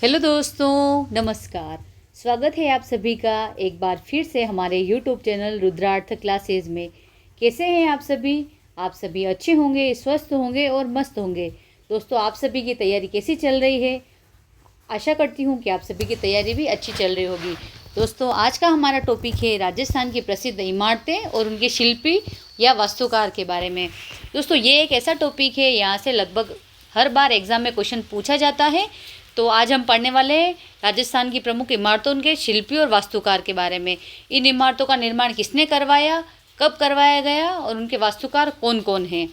Hello दोस्तों, नमस्कार। स्वागत है आप सभी का एक बार फिर से हमारे यूट्यूब चैनल रुद्रार्थ क्लासेस में। कैसे हैं आप सभी? आप सभी अच्छे होंगे, स्वस्थ होंगे और मस्त होंगे। दोस्तों, आप सभी की तैयारी कैसी चल रही है? आशा करती हूँ कि आप सभी की तैयारी भी अच्छी चल रही होगी। दोस्तों, आज का हमारा टॉपिक है राजस्थान की प्रसिद्ध इमारतें और उनके शिल्पी या वास्तुकार के बारे में। दोस्तों, ये एक ऐसा टॉपिक है, यहाँ से लगभग हर बार एग्ज़ाम में क्वेश्चन पूछा जाता है। तो आज हम पढ़ने वाले हैं राजस्थान की प्रमुख इमारतों, उनके शिल्पी और वास्तुकार के बारे में। इन इमारतों का निर्माण किसने करवाया, कब करवाया गया और उनके वास्तुकार कौन कौन हैं।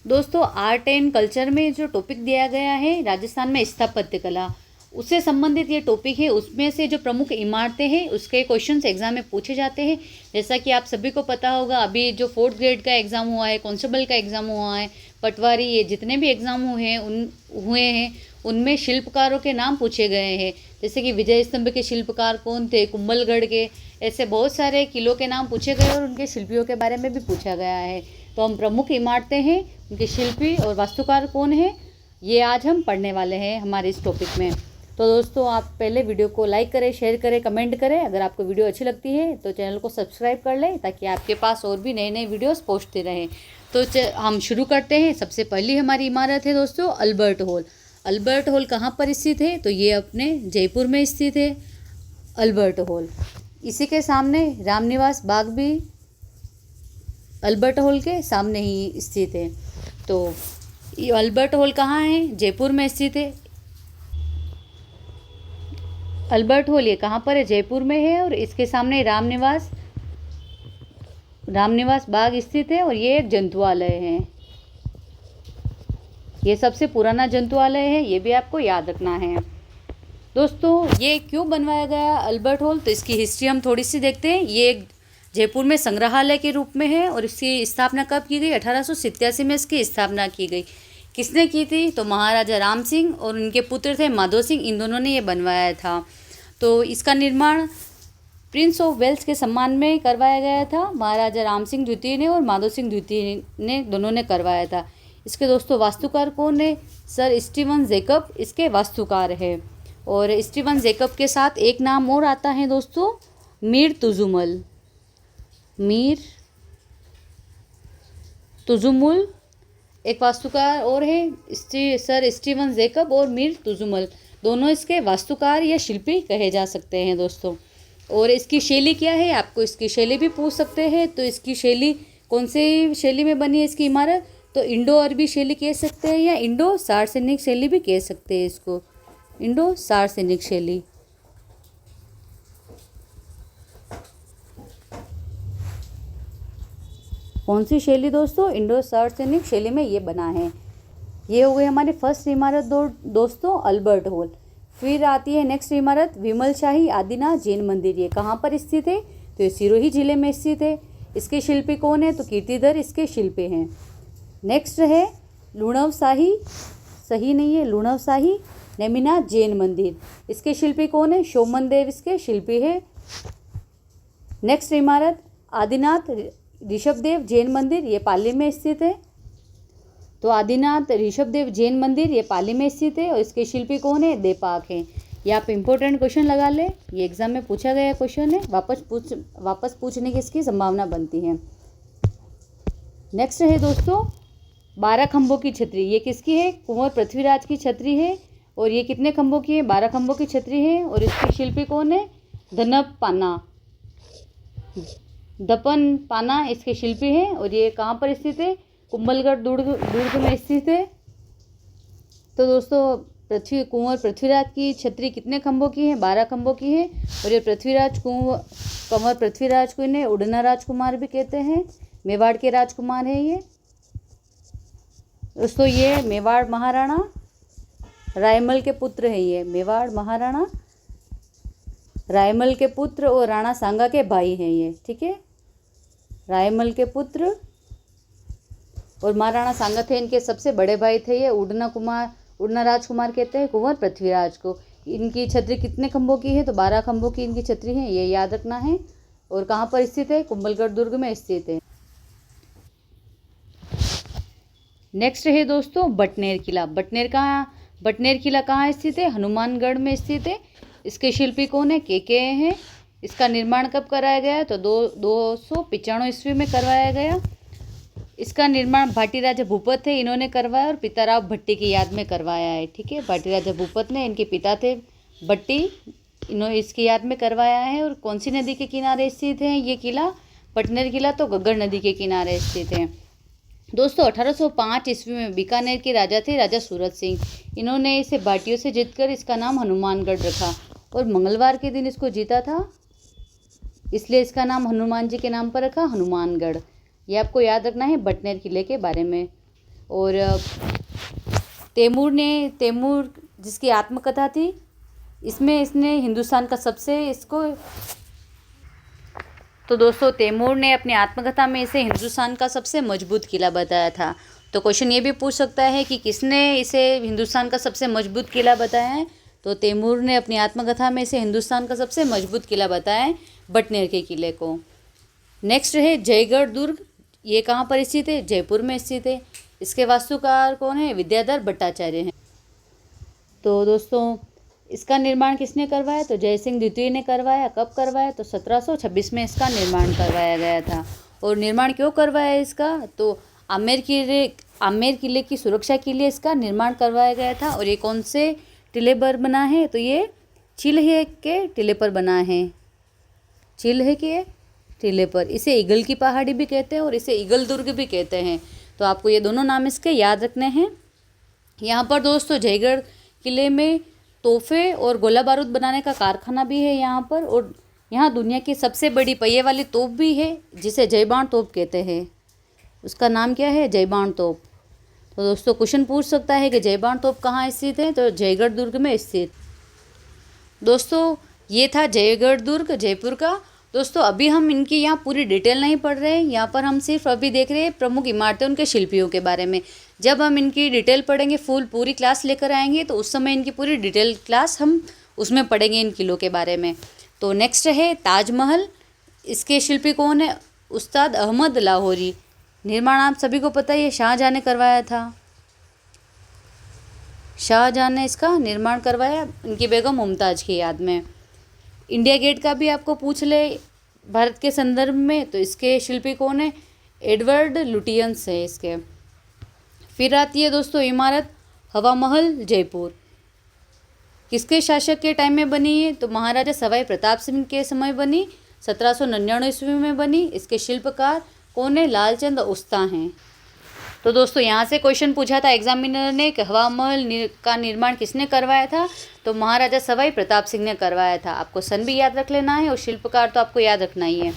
दोस्तों, आर्ट एंड कल्चर में जो टॉपिक दिया गया है राजस्थान में स्थापत्य कला, उससे संबंधित ये टॉपिक है। उसमें से जो प्रमुख इमारतें हैं उसके क्वेश्चंस एग्जाम में पूछे जाते हैं। जैसा कि आप सभी को पता होगा, अभी जो 4th ग्रेड का एग्ज़ाम हुआ है, कांस्टेबल का एग्ज़ाम हुआ है, पटवारी, ये जितने भी एग्ज़ाम हुए हैं उनमें शिल्पकारों के नाम पूछे गए हैं। जैसे कि विजय स्तंभ के शिल्पकार कौन थे, कुंभलगढ़ के, ऐसे बहुत सारे किलों के नाम पूछे गए और उनके शिल्पियों के बारे में भी पूछा गया है। तो हम प्रमुख इमारतें हैं, उनके शिल्पी और वास्तुकार कौन है, ये आज हम पढ़ने वाले हैं हमारे इस टॉपिक में। तो दोस्तों, आप पहले वीडियो को लाइक करें, शेयर करें, कमेंट करें। अगर आपको वीडियो अच्छी लगती है तो चैनल को सब्सक्राइब कर लें ताकि आपके पास और भी नए नए वीडियोस पहुंचते रहें। तो हम शुरू करते हैं। सबसे पहली हमारी इमारत है दोस्तों अल्बर्ट हॉल। अल्बर्ट हॉल कहाँ पर स्थित है? तो ये अपने जयपुर में स्थित है अल्बर्ट हॉल। इसी के सामने रामनिवास बाग भी अल्बर्ट हॉल के सामने ही स्थित है। तो ये अल्बर्ट हॉल कहाँ है? जयपुर में स्थित है। अल्बर्ट हॉल ये कहाँ पर है? जयपुर में है। और इसके सामने रामनिवास बाग स्थित है और ये एक जंतुआलय है। ये सबसे पुराना जंतुआलय है, ये भी आपको याद रखना है। दोस्तों, ये क्यों बनवाया गया अल्बर्ट हॉल, तो इसकी हिस्ट्री हम थोड़ी सी देखते हैं। ये एक जयपुर में संग्रहालय के रूप में है और इसकी स्थापना कब की गई? 1887 में इसकी स्थापना की गई। किसने की थी? तो महाराजा राम सिंह और उनके पुत्र थे माधो सिंह, इन दोनों ने ये बनवाया था। तो इसका निर्माण प्रिंस ऑफ वेल्स के सम्मान में करवाया गया था। महाराजा राम सिंह द्वितीय ने और माधो सिंह द्वितीय ने दोनों ने करवाया था। इसके दोस्तों वास्तुकार कौन है? सर स्टीवन जैकब इसके वास्तुकार है। और स्टीवन जैकब के साथ एक नाम और आता है दोस्तों, मीर तुजुमुल एक वास्तुकार और है। सर स्टीवन जैकब और मीर तुजुमुल दोनों इसके वास्तुकार या शिल्पी कहे जा सकते हैं दोस्तों। और इसकी शैली क्या है, आपको इसकी शैली भी पूछ सकते हैं। तो इसकी शैली कौन सी शैली में बनी है इसकी इमारत? तो इंडो अरबी शैली कह सकते हैं या इंडो सार्वजनिक शैली भी कह सकते हैं इसको, इंडो सार्वजनिक शैली। कौन सी शैली दोस्तों? इंडो सार्वजनिक शैली में ये बना है। ये हो गई हमारी फर्स्ट इमारत दोस्तों अल्बर्ट हॉल। फिर आती है नेक्स्ट इमारत विमल शाही आदिनाथ जैन मंदिर। ये कहाँ पर स्थित है? तो ये सिरोही जिले में स्थित है। इसके शिल्पी कौन है? तो कीर्तिधर इसके शिल्पी हैं। नेक्स्ट है लुणव शाही नेमिनाथ जैन मंदिर। इसके शिल्पी कौन है? शोमन देव इसके शिल्पी है। नेक्स्ट इमारत आदिनाथ ऋषभदेव जैन मंदिर, ये पाली में स्थित है। तो आदिनाथ ऋषभदेव जैन मंदिर ये पाली में स्थित है और इसके शिल्पी कौन है? देपाक हैं। ये आप इंपॉर्टेंट क्वेश्चन लगा लें, ये एग्जाम में पूछा गया क्वेश्चन है, वापस पूछने की इसकी संभावना बनती है। नेक्स्ट है दोस्तों 12 खंभों की छतरी। ये किसकी है? कुंवर पृथ्वीराज की छतरी है। और ये कितने खंभों की है? 12 खंभों की छतरी है। और इसकी शिल्पी कौन है? दपन पाना इसके शिल्पी हैं। और ये कहाँ पर स्थित है? कुंभलगढ़ दुर्ग में स्थित है। तो दोस्तों कुंवर पृथ्वीराज की छतरी कितने खंभों की है? 12 खंभों की है। और ये कुंवर पृथ्वीराज को इन्हें उड़ना राजकुमार भी कहते हैं, मेवाड़ के राजकुमार है ये दोस्तों। ये मेवाड़ महाराणा रायमल के पुत्र है। ये मेवाड़ महाराणा रायमल के पुत्र और राणा सांगा के भाई हैं ये, ठीक है। रायमल के पुत्र और महाराणा सांगा थे, इनके सबसे बड़े भाई थे ये। उड़ना राजकुमार कहते हैं कुंवर पृथ्वीराज को। इनकी छतरी कितने खंभों की है? तो 12 खंभों की इनकी छतरी है, ये याद रखना है। और कहाँ पर स्थित है? कुंभलगढ़ दुर्ग में स्थित है। नेक्स्ट है दोस्तों बटनेर किला। बटनेर का बटनेर किला कहाँ स्थित है? हनुमानगढ़ में स्थित है। इसके शिल्पी कौन है? के हैं। इसका निर्माण कब कराया गया? तो 295 ईस्वी में करवाया गया। इसका निर्माण भाटी राजा भूपत थे, इन्होंने करवाया और पिताराव भट्टी की याद में करवाया है। ठीक है, भाटी राजा भूपत ने, इनके पिता थे भट्टी, इन्होंने इसकी याद में करवाया है। और कौन सी नदी के किनारे स्थित है ये किला? बटनेर किला तो घग्गर नदी के किनारे स्थित है। दोस्तों 1805 ईस्वी में बीकानेर के राजा थे राजा सूरत सिंह, इन्होंने इसे भाटियों से जीतकर इसका नाम हनुमानगढ़ रखा और मंगलवार के दिन इसको जीता था, इसलिए इसका नाम हनुमान जी के नाम पर रखा, हनुमानगढ़। ये आपको याद रखना है बटनेर किले के बारे में। और तैमूर जिसकी आत्मकथा थी, इसमें इसने हिंदुस्तान का तो दोस्तों तैमूर ने अपनी आत्मकथा में इसे हिंदुस्तान का सबसे मजबूत किला बताया था। तो क्वेश्चन ये भी पूछ सकता है कि किसने इसे हिंदुस्तान का सबसे मजबूत किला बताया है? तो तैमूर ने अपनी आत्मकथा में इसे हिंदुस्तान का सबसे मजबूत किला बताया है, बटनेर के किले को। नेक्स्ट है जयगढ़ दुर्ग, ये कहाँ पर स्थित है? जयपुर में स्थित है। इसके वास्तुकार कौन है? विद्याधर भट्टाचार्य हैं। तो दोस्तों इसका निर्माण किसने करवाया? तो जयसिंह द्वितीय ने करवाया। कब करवाया? तो 1726 में इसका निर्माण करवाया गया था। और निर्माण क्यों करवाया इसका? तो आमेर किले की सुरक्षा के लिए इसका निर्माण करवाया गया था। और ये कौन से टिले पर बना है? तो ये चिल्हे के टिले पर बना है, चिल्हे के टिले पर। इसे ईगल की पहाड़ी भी कहते हैं और इसे ईगल दुर्ग भी कहते हैं। तो आपको ये दोनों नाम इसके याद रखने हैं। यहाँ पर दोस्तों जयगढ़ किले में तोहफे और गोला बारूद बनाने का कारखाना भी है यहाँ पर। और यहाँ दुनिया की सबसे बड़ी पहिए वाली तोप भी है, जिसे जयबाण तोप कहते हैं। उसका नाम क्या है? जयबाण तोप। तो दोस्तों क्वेश्चन पूछ सकता है कि जयबाण तोप कहाँ स्थित है? तो जयगढ़ दुर्ग में स्थित। दोस्तों ये था जयगढ़ दुर्ग जयपुर का। दोस्तों अभी हम इनकी यहाँ पूरी डिटेल नहीं पढ़ रहे हैं, यहाँ पर हम सिर्फ अभी देख रहे हैं प्रमुख इमारतें, उनके शिल्पियों के बारे में। जब हम इनकी डिटेल पढ़ेंगे, पूरी क्लास लेकर आएंगे, तो उस समय इनकी पूरी डिटेल क्लास हम उसमें पढ़ेंगे इन किलों के बारे में। तो नेक्स्ट है ताजमहल, इसके शिल्पी कौन है? उस्ताद अहमद लाहौरी। निर्माण आप सभी को पता ही है, शाहजहाँ ने करवाया था। शाहजहाँ ने इसका निर्माण करवाया उनकी बेगम मुमताज़ की याद में। इंडिया गेट का भी आपको पूछ ले भारत के संदर्भ में, तो इसके शिल्पी कौन है? एडवर्ड लुटियंस है इसके। फिर आती है दोस्तों इमारत हवा महल जयपुर, किसके शासक के टाइम में बनी है? तो महाराजा सवाई प्रताप सिंह के समय बनी, 1799 ईस्वी में बनी। इसके शिल्पकार कौन है? लालचंद उस्ता हैं। तो दोस्तों यहाँ से क्वेश्चन पूछा था एग्जामिनर ने कि हवा महल का निर्माण किसने करवाया था? तो महाराजा सवाई प्रताप सिंह ने करवाया था। आपको सन भी याद रख लेना है और शिल्पकार तो आपको याद रखना ही है।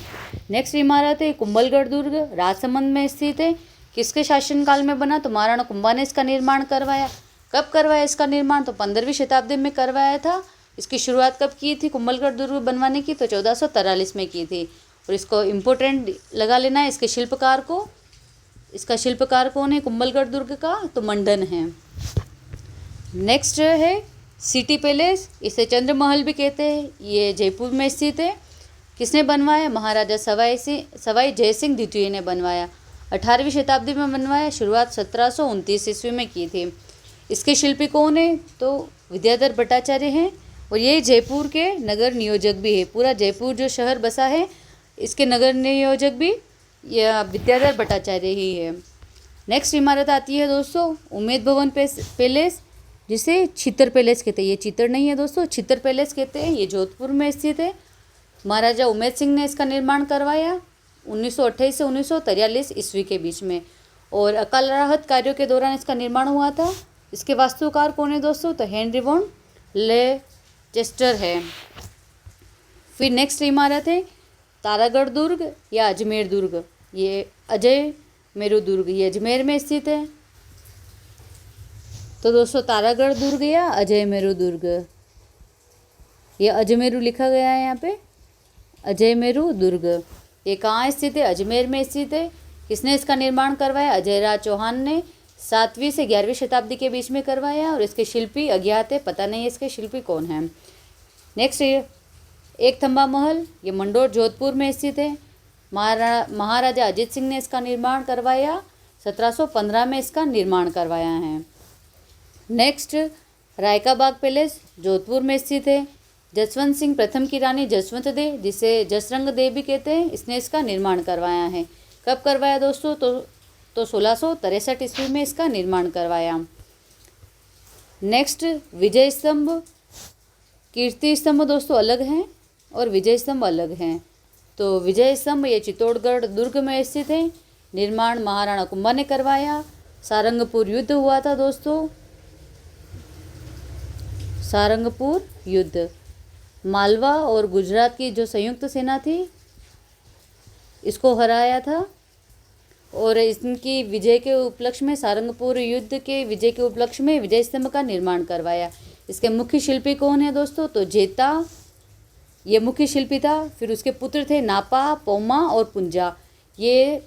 नेक्स्ट इमारत है कुंभलगढ़ दुर्ग, राजसमंद में स्थित है। किसके शासनकाल में बना? तो महाराणा कुंभा ने इसका निर्माण करवाया। कब करवाया इसका निर्माण? तो 15वीं शताब्दी में करवाया था। इसकी शुरुआत कब की थी कुंभलगढ़ दुर्ग बनवाने की? तो 1443 में की थी। और इसको इम्पोर्टेंट लगा लेना है इसके शिल्पकार को। इसका शिल्पकार कौन है कुंभलगढ़ दुर्ग का? तो मंडन है। नेक्स्ट है सिटी पैलेस, इसे चंद्रमहल भी कहते हैं। ये जयपुर में स्थित है। किसने बनवाया? महाराजा सवाई जयसिंह द्वितीय ने बनवाया। 18वीं शताब्दी में बनवाया। शुरुआत 1729 ईस्वी में की थी। इसके शिल्पी कौन है? तो विद्याधर भट्टाचार्य हैं। और ये जयपुर के नगर नियोजक भी है। पूरा जयपुर जो शहर बसा है, इसके नगर नियोजक भी यह विद्याधर भट्टाचार्य ही है। नेक्स्ट इमारत आती है दोस्तों उमेद भवन पैलेस, जिसे चित्तर पैलेस कहते हैं। ये चित्तर नहीं है दोस्तों, चित्तर पैलेस कहते हैं। ये जोधपुर में स्थित है। महाराजा उमेद सिंह ने इसका निर्माण करवाया 1928 से 1943 ईस्वी के बीच में। और अकाल राहत कार्यों के दौरान इसका निर्माण हुआ था। इसके वास्तुकार कौन है दोस्तों? तो हेनरी वॉन लेचेस्टर है। फिर नेक्स्ट इमारत है तारागढ़ दुर्ग या अजमेर दुर्ग। ये अजय मेरू दुर्ग, ये अजमेर में स्थित है। तो दोस्तों तारागढ़ दुर्ग या अजय मेरू दुर्ग, ये अजमेरू लिखा गया है यहाँ पे, अजय मेरू दुर्ग। ये कहाँ स्थित है? अजमेर में स्थित है। किसने इसका निर्माण करवाया? अजय राज चौहान ने 7वीं से 11वीं शताब्दी के बीच में करवाया। और इसके शिल्पी अज्ञात है, पता नहीं है इसके शिल्पी कौन है। नेक्स्ट एक थंबा महल, ये मंडोर जोधपुर में स्थित है। महाराजा अजीत सिंह ने इसका निर्माण करवाया। 1715 में इसका निर्माण करवाया है। नेक्स्ट राय का बाग पैलेस जोधपुर में स्थित है। जसवंत सिंह प्रथम की रानी जसवंत दे, जिसे जसरंग दे भी कहते हैं, इसने इसका निर्माण करवाया है। कब करवाया दोस्तों? तो 1663 ईस्वी में इसका निर्माण करवाया। नेक्स्ट, विजय स्तंभ। कीर्ति स्तंभ दोस्तों अलग हैं और विजय स्तंभ अलग हैं। तो विजय स्तंभ ये चित्तौड़गढ़ दुर्ग में स्थित है। निर्माण महाराणा कुंभा ने करवाया। सारंगपुर युद्ध हुआ था दोस्तों, सारंगपुर युद्ध। मालवा और गुजरात की जो संयुक्त सेना थी, इसको हराया था और इनकी विजय के उपलक्ष्य में, सारंगपुर युद्ध के विजय के उपलक्ष्य में विजय स्तंभ का निर्माण करवाया। इसके मुख्य शिल्पी कौन है दोस्तों? तो जेता, ये मुख्य शिल्पी था। फिर उसके पुत्र थे नापा, पोमा और पुंजा। ये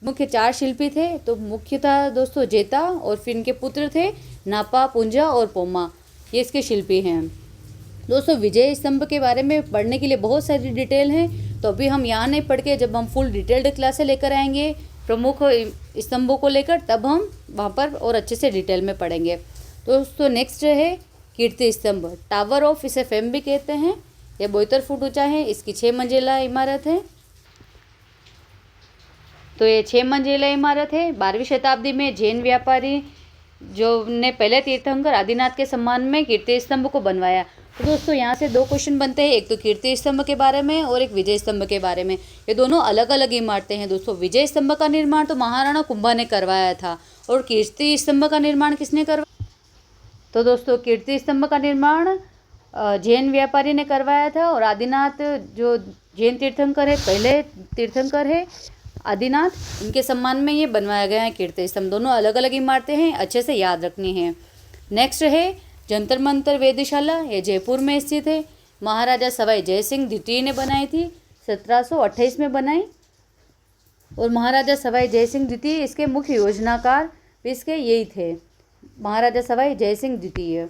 मुख्य 4 शिल्पी थे। तो मुख्य था दोस्तों जेता और फिर इनके पुत्र थे नापा, पुंजा और पोमा, ये इसके शिल्पी हैं। दोस्तों विजय स्तंभ के बारे में पढ़ने के लिए बहुत सारी डिटेल हैं, तो अभी हम यहाँ नहीं पढ़ के, जब हम फुल डिटेल्ड क्लासें लेकर आएंगे प्रमुख स्तंभों को लेकर, तब हम वहाँ पर और अच्छे से डिटेल में पढ़ेंगे। दोस्तों नेक्स्ट है कीर्ति स्तंभ। टावर ऑफ इसे फेम भी कहते हैं। यह 72 फुट ऊंचा है। इसकी 6 मंजिला इमारत है। तो ये 6 मंजिला इमारत है। 12वीं शताब्दी में जैन व्यापारी जो ने पहले तीर्थंकर आदिनाथ के सम्मान में कीर्ति स्तंभ को बनवाया। तो दोस्तों यहाँ से 2 क्वेश्चन बनते हैं, एक तो कीर्ति स्तंभ के बारे में और एक विजय स्तंभ के बारे में। ये दोनों अलग अलग इमारतें हैं दोस्तों। विजय स्तंभ का निर्माण तो महाराणा कुंभा ने करवाया था और कीर्ति स्तंभ का निर्माण किसने करवाया? तो दोस्तों कीर्ति स्तंभ का निर्माण जैन व्यापारी ने करवाया था और आदिनाथ जो जैन तीर्थंकर है, पहले तीर्थंकर है आदिनाथ, इनके सम्मान में ये बनवाया गया है कीर्ति स्तंभ। दोनों अलग अलग इमारतें हैं, अच्छे से याद रखनी है। नेक्स्ट है जंतर मंतर वेधशाला। ये जयपुर में स्थित है। महाराजा सवाई जयसिंह द्वितीय ने बनाई थी, 1728 में बनाई। और महाराजा सवाई जयसिंह द्वितीय इसके मुख्य योजनाकार भी इसके यही थे, महाराजा सवाई जयसिंह द्वितीय।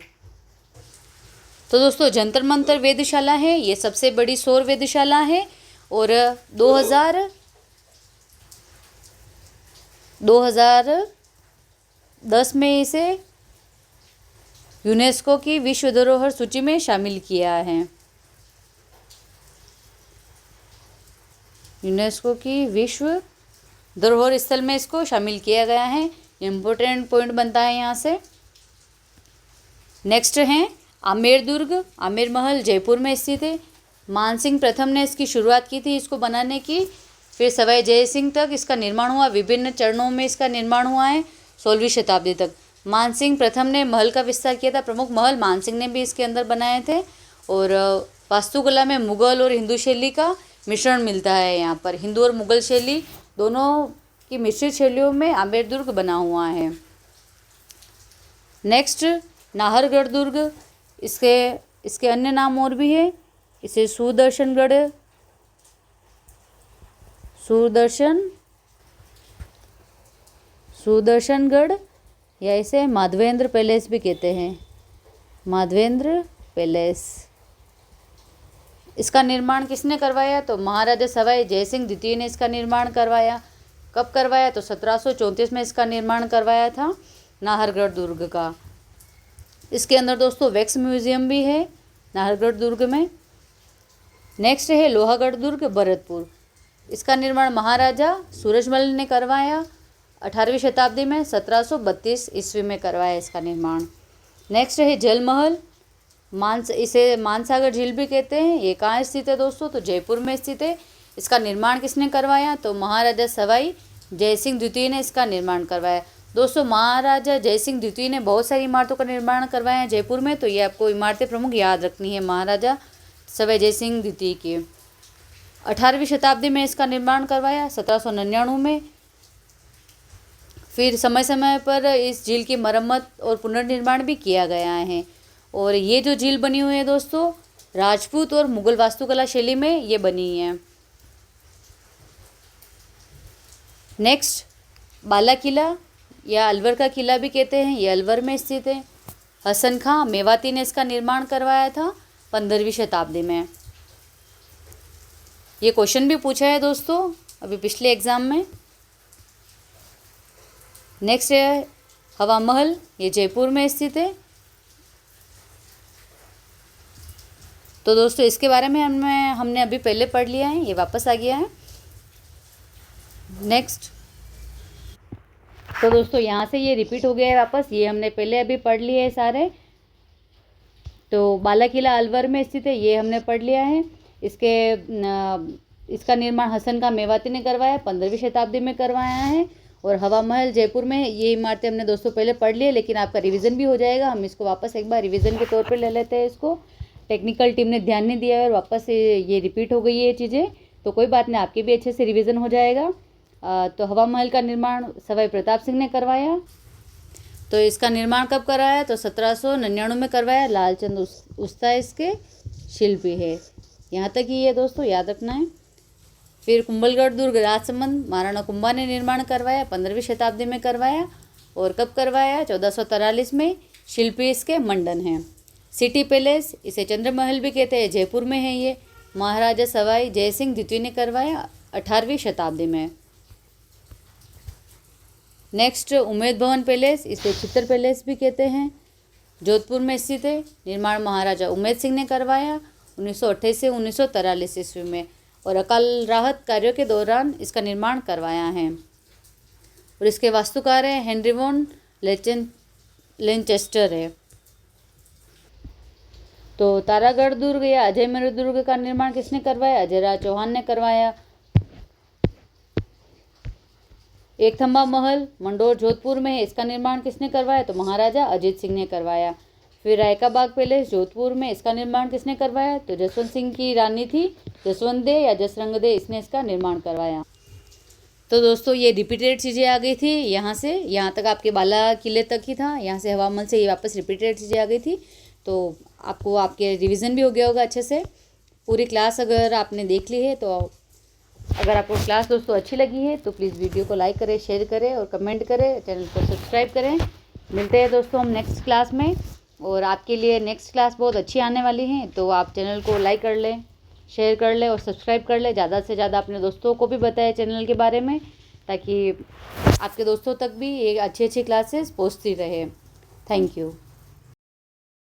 तो दोस्तों जंतर मंतर वेधशाला है, ये सबसे बड़ी सौर वेधशाला है और 2010 में इसे यूनेस्को की विश्व धरोहर सूची में शामिल किया है। यूनेस्को की विश्व धरोहर स्थल में इसको शामिल किया गया है। इम्पोर्टेंट पॉइंट बनता है यहाँ से। नेक्स्ट है आमेर दुर्ग। आमेर महल जयपुर में स्थित है। मानसिंह प्रथम ने इसकी शुरुआत की थी इसको बनाने की, फिर सवाई जय सिंह तक इसका निर्माण हुआ। विभिन्न चरणों में इसका निर्माण हुआ है 16वीं शताब्दी तक। मानसिंह प्रथम ने महल का विस्तार किया था। प्रमुख महल मानसिंह ने भी इसके अंदर बनाए थे। और वास्तुकला में मुगल और हिंदू शैली का मिश्रण मिलता है यहाँ पर। हिंदू और मुगल शैली दोनों की मिश्रित शैलियों में आमेर दुर्ग बना हुआ है। नेक्स्ट नाहरगढ़ दुर्ग। इसके अन्य नाम और भी है। इसे सुदर्शनगढ़ या इसे माधवेंद्र पैलेस भी कहते हैं। माधवेंद्र पैलेस। इसका निर्माण किसने करवाया? तो महाराजा सवाई जयसिंह द्वितीय ने इसका निर्माण करवाया। कब करवाया? तो 1734 में इसका निर्माण करवाया था नाहरगढ़ दुर्ग का। इसके अंदर दोस्तों वैक्स म्यूजियम भी है नाहरगढ़ दुर्ग में। नेक्स्ट है लोहागढ़ दुर्ग भरतपुर। इसका निर्माण महाराजा सूरजमल ने करवाया 18वीं शताब्दी में, 1732 ईस्वी में करवाया इसका निर्माण। नेक्स्ट है जल महल। इसे मानसागर झील भी कहते हैं। ये कहाँ स्थित है दोस्तों? तो जयपुर में स्थित है। इसका निर्माण किसने करवाया? तो महाराजा सवाई जयसिंह द्वितीय ने इसका निर्माण करवाया। दोस्तों महाराजा जयसिंह द्वितीय ने बहुत सारी इमारतों का निर्माण करवाया है जयपुर में, तो ये आपको इमारतें प्रमुख याद रखनी है महाराजा सवाई जयसिंह द्वितीय की। 18वीं शताब्दी में इसका निर्माण करवाया 1799 में। फिर समय समय पर इस झील की मरम्मत और पुनर्निर्माण भी किया गया है। और ये जो झील बनी हुई है दोस्तों राजपूत और मुगल वास्तुकला शैली में ये बनी है। नेक्स्ट बाला किला या अलवर का किला भी कहते हैं, ये अलवर में स्थित है। हसन खां मेवाती ने इसका निर्माण करवाया था 15वीं शताब्दी में। ये क्वेश्चन भी पूछा है दोस्तों अभी पिछले एग्जाम में। नेक्स्ट है हवा महल। ये जयपुर में स्थित है। तो दोस्तों इसके बारे में हमने अभी पहले पढ़ लिया है, ये वापस आ गया है। नेक्स्ट, तो दोस्तों यहाँ से ये रिपीट हो गया है वापस, ये हमने पहले अभी पढ़ लिए है सारे। तो बाला किला अलवर में स्थित है, ये हमने पढ़ लिया है। इसका निर्माण हसन का मेवाती ने करवाया, 15वीं शताब्दी में करवाया है। और हवा महल जयपुर में, ये इमारतें हमने दोस्तों पहले पढ़ लिए, लेकिन आपका रिवीजन भी हो जाएगा। हम इसको वापस एक बार रिवीजन के तौर पे ले लेते हैं इसको। टेक्निकल टीम ने ध्यान नहीं दिया है और वापस ये रिपीट हो गई है ये चीज़ें, तो कोई बात नहीं, आपके भी अच्छे से रिवीजन हो जाएगा। तो हवा महल का निर्माण सवाई प्रताप सिंह ने करवाया। तो इसका निर्माण कब कराया? तो 1799 में करवाया। लालचंद उस्ता इसके शिल्पी है। यहाँ तक ही है दोस्तों, याद रखना है। फिर कुंभलगढ़ दुर्ग राजसमंद महाराणा कुंभा ने निर्माण करवाया, 15वीं शताब्दी में करवाया। और कब करवाया? 1443 में। शिल्पी इसके मंडन हैं। सिटी पैलेस, इसे चंद्र महल भी कहते हैं, जयपुर में है ये। महाराजा सवाई जय सिंह द्वितीय ने करवाया 18वीं शताब्दी में। नेक्स्ट, उमेद भवन पैलेस, इसे चित्तर पैलेस भी कहते हैं, जोधपुर में स्थित है। निर्माण महाराजा उमेद सिंह ने करवाया 1928 से 1943 ईस्वी में। और अकाल राहत कार्यों के दौरान इसका निर्माण करवाया है। और इसके वास्तुकार हैं हेनरी वॉन लेंचेस्टर है। तो तारागढ़ दुर्ग या अजयमेर दुर्ग का निर्माण किसने करवाया? अजयराज चौहान ने करवाया। एक थंबा महल मंडोर जोधपुर में है, इसका निर्माण किसने करवाया? तो महाराजा अजीत सिंह ने करवाया। फिर रायका बाग पैलेस जोधपुर में, इसका निर्माण किसने करवाया? तो जसवंत सिंह की रानी थी जसवंत दे या जसरंग दे, इसने इसका निर्माण करवाया। तो दोस्तों ये रिपीटेड चीज़ें आ गई थी, यहाँ से यहाँ तक आपके बाला किले तक ही था, यहाँ से हवा महल से ये वापस रिपीटेड चीज़ें आ गई थी। तो आपको आपके रिवीजन भी हो गया होगा अच्छे से। पूरी क्लास अगर आपने देख ली है, तो अगर आपको क्लास दोस्तों अच्छी लगी है तो प्लीज़ वीडियो को लाइक करें, शेयर करें और कमेंट करें, चैनल को सब्सक्राइब करें। मिलते हैं दोस्तों हम नेक्स्ट क्लास में। और आपके लिए नेक्स्ट क्लास बहुत अच्छी आने वाली है, तो आप चैनल को लाइक कर लें, शेयर कर लें और सब्सक्राइब कर लें। ज़्यादा से ज़्यादा अपने दोस्तों को भी बताएं चैनल के बारे में, ताकि आपके दोस्तों तक भी ये अच्छी अच्छी क्लासेस पहुँचती रहे। Thank you.